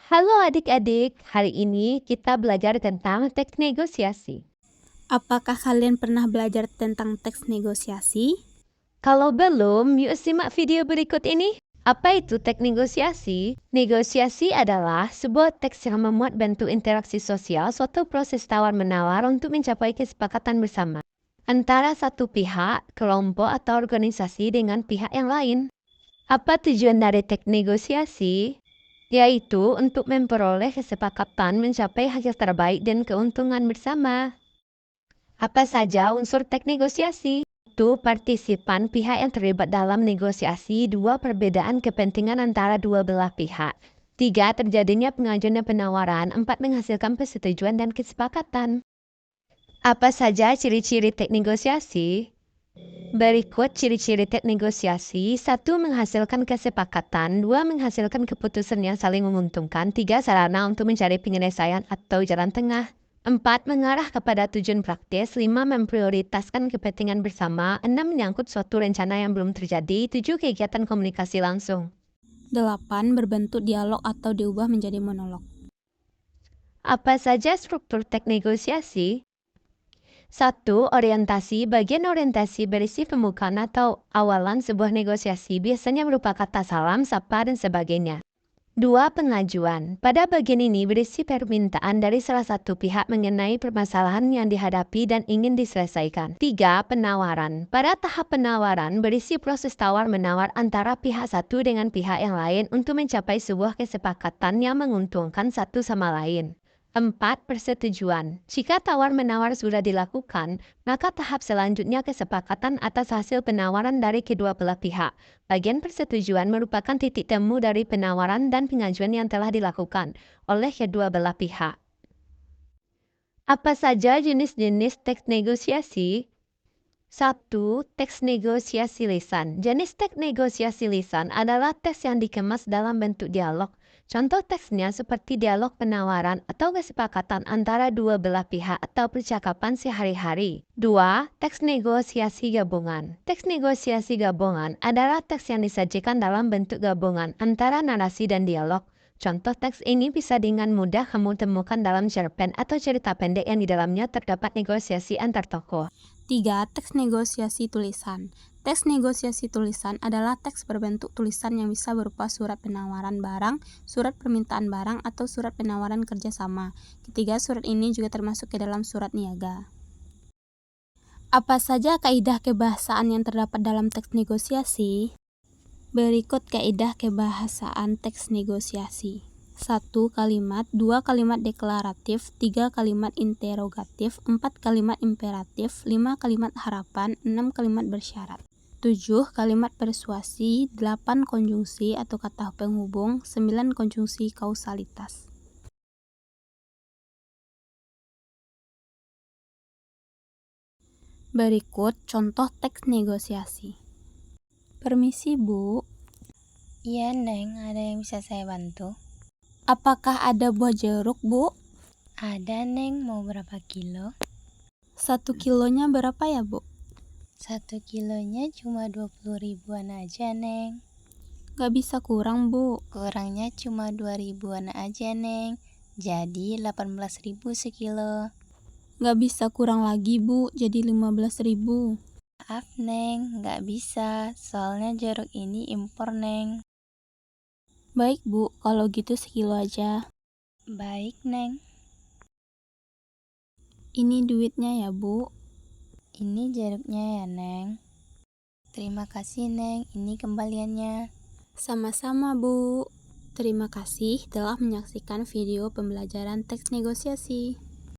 Halo adik-adik, hari ini kita belajar tentang teks negosiasi. Apakah kalian pernah belajar tentang teks negosiasi? Kalau belum, yuk simak video berikut ini. Apa itu teks negosiasi? Negosiasi adalah sebuah teks yang memuat bentuk interaksi sosial suatu proses tawar-menawar untuk mencapai kesepakatan bersama antara satu pihak, kelompok, atau organisasi dengan pihak yang lain. Apa tujuan dari teks negosiasi? Yaitu untuk memperoleh kesepakatan mencapai hasil terbaik dan keuntungan bersama. Apa saja unsur teks negosiasi? Satu, partisipan pihak yang terlibat dalam negosiasi. Dua, perbedaan kepentingan antara dua belah pihak. Tiga, terjadinya pengajuan dan penawaran. Empat, menghasilkan persetujuan dan kesepakatan. Apa saja ciri-ciri teks negosiasi? Berikut ciri-ciri teks negosiasi. 1. Menghasilkan kesepakatan. 2. Menghasilkan keputusan yang saling menguntungkan. 3. Sarana untuk mencari penyelesaian atau jalan tengah. 4. Mengarah kepada tujuan praktis. 5. Memprioritaskan kepentingan bersama. 6. Menyangkut suatu rencana yang belum terjadi. 7. Kegiatan komunikasi langsung. 8. Berbentuk dialog atau diubah menjadi monolog. Apa saja struktur teks negosiasi? 1. Orientasi. Bagian orientasi berisi pembukaan atau awalan sebuah negosiasi biasanya berupa kata salam, sapa, dan sebagainya. 2. Pengajuan. Pada bagian ini berisi permintaan dari salah satu pihak mengenai permasalahan yang dihadapi dan ingin diselesaikan. 3. Penawaran. Pada tahap penawaran berisi proses tawar-menawar antara pihak satu dengan pihak yang lain untuk mencapai sebuah kesepakatan yang menguntungkan satu sama lain. 4. Persetujuan. Jika tawar-menawar sudah dilakukan, maka tahap selanjutnya kesepakatan atas hasil penawaran dari kedua belah pihak. Bagian persetujuan merupakan titik temu dari penawaran dan pengajuan yang telah dilakukan oleh kedua belah pihak. Apa saja jenis-jenis teks negosiasi? 1. Teks negosiasi lisan. Jenis teks negosiasi lisan adalah teks yang dikemas dalam bentuk dialog. Contoh teksnya seperti dialog penawaran atau kesepakatan antara dua belah pihak atau percakapan sehari-hari. 2. Teks negosiasi gabungan. Teks negosiasi gabungan adalah teks yang disajikan dalam bentuk gabungan antara narasi dan dialog. Contoh teks ini bisa dengan mudah kamu temukan dalam cerpen atau cerita pendek yang di dalamnya terdapat negosiasi antar tokoh. 3. Teks negosiasi tulisan. Teks negosiasi tulisan adalah teks berbentuk tulisan yang bisa berupa surat penawaran barang, surat permintaan barang, atau surat penawaran kerjasama. Ketiga, surat ini juga termasuk ke dalam surat niaga. Apa saja kaidah kebahasaan yang terdapat dalam teks negosiasi? Berikut kaidah kebahasaan teks negosiasi. 1. Kalimat, 2. Kalimat deklaratif, 3. Kalimat interrogatif, 4. Kalimat imperatif, 5. Kalimat harapan, 6. Kalimat bersyarat. 7. Kalimat persuasi, 8. Konjungsi atau kata penghubung, 9. Konjungsi kausalitas. Berikut contoh teks negosiasi. Permisi, Bu. Iya, Neng, ada yang bisa saya bantu? Apakah ada buah jeruk, Bu? Ada, Neng, mau berapa kilo? 1 kilonya berapa ya, Bu? 1 kilonya cuma 20 ribuan aja, Neng. Gak bisa kurang, Bu. Kurangnya cuma 2 ribuan aja, Neng. Jadi 18 ribu sekilo. Gak bisa kurang lagi, Bu. Jadi 15 ribu. Maaf, Neng, nggak bisa. Soalnya jeruk ini impor, Neng. Baik, Bu. Kalau gitu sekilo aja. Baik, Neng. Ini duitnya ya, Bu. Ini jeruknya ya, Neng. Terima kasih, Neng. Ini kembaliannya. Sama-sama, Bu. Terima kasih telah menyaksikan video pembelajaran teks negosiasi.